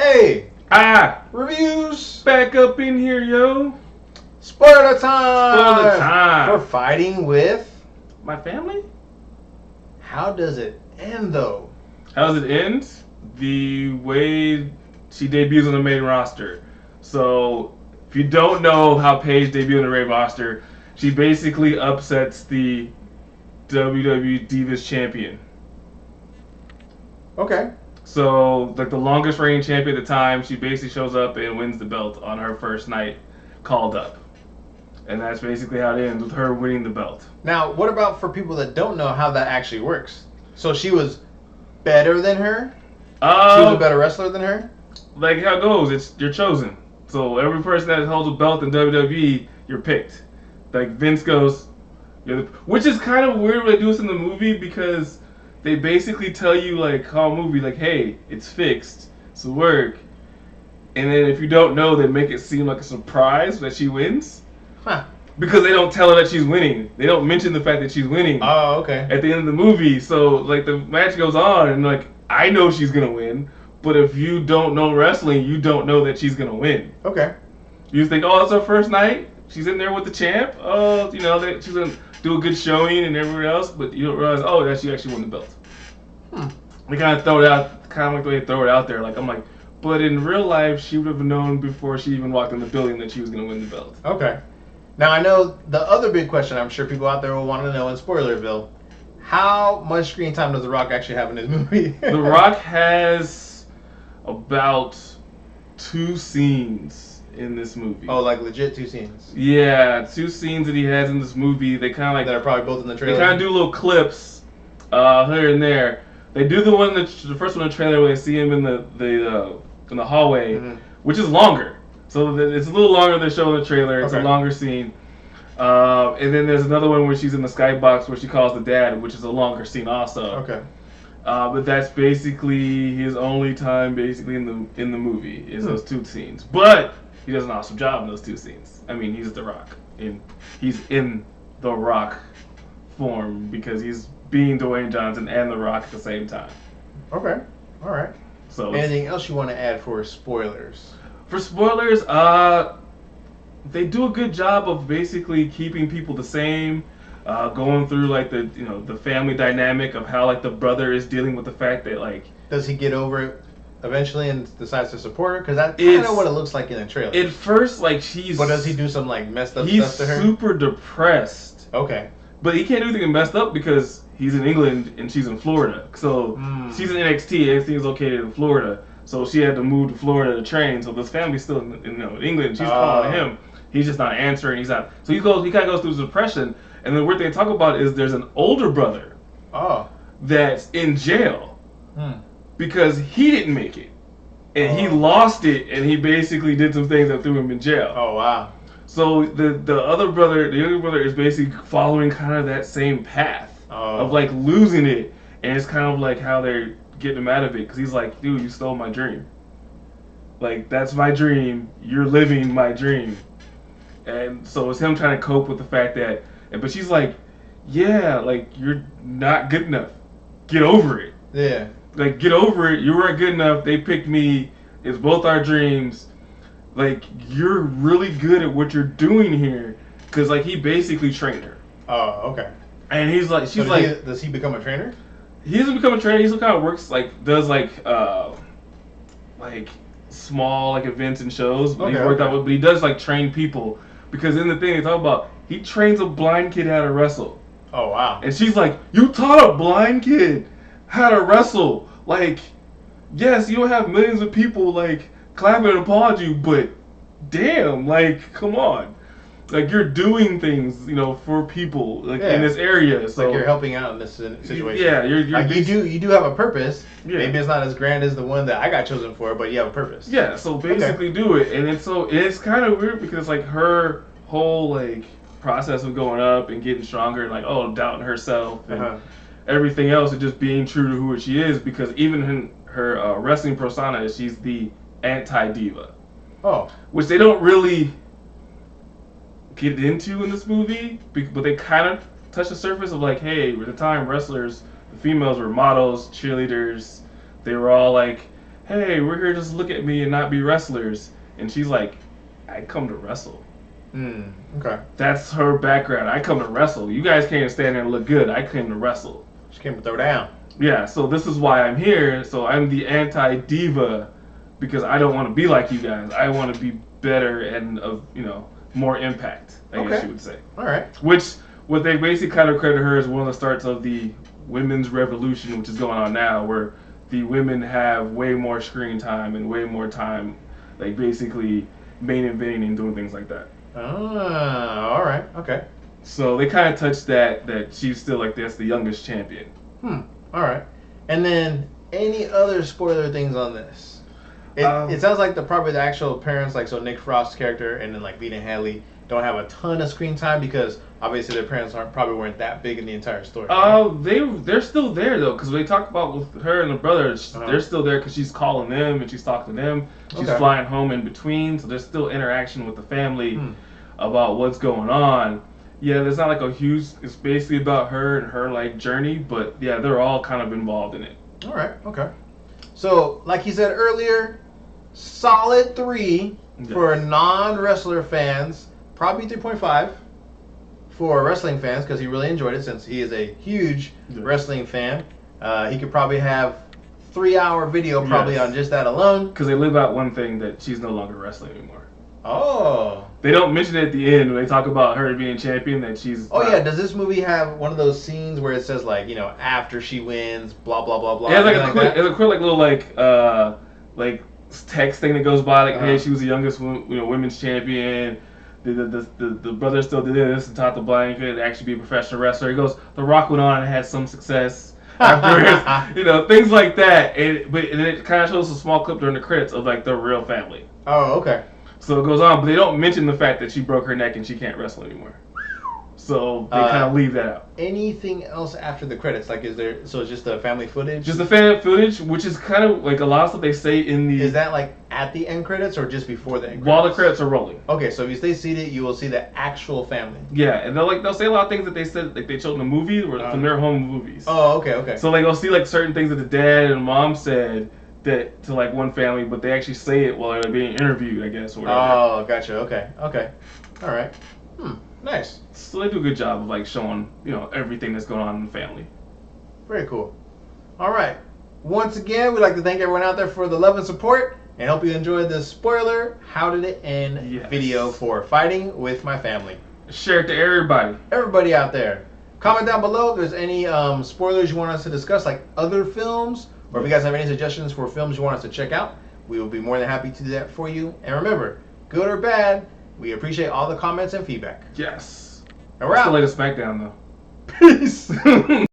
Hey! Ah! Reviews! Back up in here, yo! Spoiler time! Spoiler time! For fighting with... My family? How does it end, though? How does it end? The way she debuts on the main roster. So, if you don't know how Paige debuted on the main roster, she basically upsets the WWE Divas champion. Okay. So, like the longest reigning champion at the time, she basically shows up and wins the belt on her first night called up. And that's basically how it ends, with her winning the belt. Now, what about for people that don't know how that actually works? So she was better than her? She was a better wrestler than her? Like how it goes, you're chosen. So every person that holds a belt in WWE, you're picked. Like Vince goes, which is kind of weird when they do this in the movie because they basically tell you like how a movie like, hey, it's fixed, it's work. And then if you don't know, they make it seem like a surprise that she wins. Huh. Because they don't tell her that she's winning. They don't mention the fact that she's winning. Oh, okay. At the end of the movie. So, like, the match goes on, and, like, I know she's going to win. But if you don't know wrestling, you don't know that she's going to win. Okay. You think, oh, it's her first night? She's in there with the champ? Oh, you know, she's going to do a good showing and everywhere else. But you don't realize, oh, that she actually won the belt. They kind of throw it out, kind of like the way they throw it out there. Like, I'm like, but in real life, she would have known before she even walked in the building that she was going to win the belt. Okay. Now, I know the other big question I'm sure people out there will want to know in Spoilerville, how much screen time does The Rock actually have in his movie? The Rock has about 2 scenes in this movie. Oh, like legit 2 scenes? Yeah, 2 scenes that he has in this movie. They kind of like... That are probably both in the trailer? They kind of do little clips here and there. They do the one, the first one in the trailer where they see him in the hallway, which is longer. So it's a little longer than they show in the trailer. It's a longer scene. And then there's another one where she's in the skybox where she calls the dad, which is a longer scene also. Okay. But that's basically his only time basically in the movie is those 2 scenes. But he does an awesome job in those 2 scenes. I mean, he's The Rock. He's in The Rock form because he's being Dwayne Johnson and The Rock at the same time. Okay. All right. So anything else you want to add for spoilers? For spoilers, they do a good job of basically keeping people the same, going through like the family dynamic of how like the brother is dealing with the fact that like does he get over it eventually and decides to support her? Because that's kind of what it looks like in the trailer. At first, like she's. But does he do some like messed up stuff to her? He's super depressed. Okay. But he can't do anything messed up because he's in England and she's in Florida. So she's in NXT. NXT is located in Florida. So she had to move to Florida to train. So this family's still in England. She's calling him. He's just not answering. He's not. So he kind of goes through depression. And the weird thing to talk about is there's an older brother. That's in jail because he didn't make it, and he lost it, and he basically did some things that threw him in jail. Oh wow. So the other brother, the younger brother, is basically following kind of that same path of like losing it, and it's kind of like how they're getting him out of it because he's like, dude, you stole my dream. Like that's my dream. You're living my dream, and so it's him trying to cope with the fact that, but she's like, yeah, like you're not good enough. Get over it. Yeah. Like get over it. You weren't good enough. They picked me. It's both our dreams. Like, you're really good at what you're doing here. Because, like, he basically trained her. Oh, okay. And he's like, she's does he become a trainer? He doesn't become a trainer. He still kind of works, like, does, like small, like, events and shows. But but he does, like, train people. Because in the thing they talk about, he trains a blind kid how to wrestle. Oh, wow. And she's like, you taught a blind kid how to wrestle. Like, yes, you don't have millions of people, like, clapping and applaud you, but damn, like, come on. Like, you're doing things, for people, like, in this area. So like, you're helping out in this situation. Yeah, you're like, you do have a purpose. Yeah. Maybe it's not as grand as the one that I got chosen for, but you have a purpose. Yeah, so basically do it. And it's kind of weird because, like, her whole, like, process of going up and getting stronger and, like, doubting herself and everything else and just being true to who she is, because even in her wrestling persona, she's the anti-diva. Which they don't really get into in this movie, but they kind of touch the surface of like, hey, at the time wrestlers, the females were models, cheerleaders, they were all like hey, we're here just to look at me and not be wrestlers. And she's like, I come to wrestle. Okay. That's her background. I come to wrestle. You guys can't stand there and look good. I came to wrestle. She came to throw down. Yeah, so this is why I'm here. So I'm the anti-diva because I don't want to be like you guys. I want to be better and of more impact, I guess you would say. All right. Which what they basically kind of credit her as one of the starts of the women's revolution, which is going on now, where the women have way more screen time and way more time, like basically main eventing and doing things like that. All right. Okay. So they kind of touched that she's still like that's the youngest champion. All right. And then any other spoiler things on this? It sounds like probably the actual parents, like so Nick Frost's character and then like Vita and Haley don't have a ton of screen time because obviously their parents probably weren't that big in the entire story. They're still there though because they talk about with her and the brother, they're still there because she's calling them and she's talking to them. She's flying home in between, so there's still interaction with the family about what's going on. Yeah, there's not like a huge. It's basically about her and her like journey, but yeah, they're all kind of involved in it. All right. Okay. So, like you said earlier, solid 3 for non-wrestler fans. Probably 3.5 for wrestling fans because he really enjoyed it since he is a huge wrestling fan. He could probably have 3-hour video probably on just that alone. Because they live out one thing that she's no longer wrestling anymore. Oh. They don't mention it at the end when they talk about her being champion that she's. Oh yeah, does this movie have one of those scenes where it says like after she wins, blah blah blah blah? Yeah, it's a quick like little like text thing that goes by like hey, she was the youngest women's champion. The brother still did this and taught the blind kid to actually be a professional wrestler. He goes, The Rock went on and had some success after things like that. But it kind of shows a small clip during the credits of like the real family. Oh, okay. So it goes on, but they don't mention the fact that she broke her neck and she can't wrestle anymore. So they kind of leave that out. Anything else after the credits? Like, so it's just the family footage? Just the family footage, which is kind of like a lot of stuff they say in the. Is that like at the end credits or just before the end credits? While the credits are rolling. Okay, so if you stay seated, you will see the actual family. Yeah, and they'll say a lot of things that they said like they showed in the movie or from their home movies. Oh, okay. So like they'll see like certain things that the dad and mom said that to like one family, but they actually say it while they're being interviewed, I guess. Or whatever. Oh, gotcha. Okay. All right. Nice. So they do a good job of like showing everything that's going on in the family. Very cool. All right. Once again, we'd like to thank everyone out there for the love and support, and hope you enjoyed the spoiler How Did It End video for Fighting with My Family. Share it to everybody. Everybody out there. Comment down below if there's any spoilers you want us to discuss, like other films, or if you guys have any suggestions for films you want us to check out. We will be more than happy to do that for you. And remember, good or bad, we appreciate all the comments and feedback. Yes. And we're out. That's the latest SmackDown, though. Peace.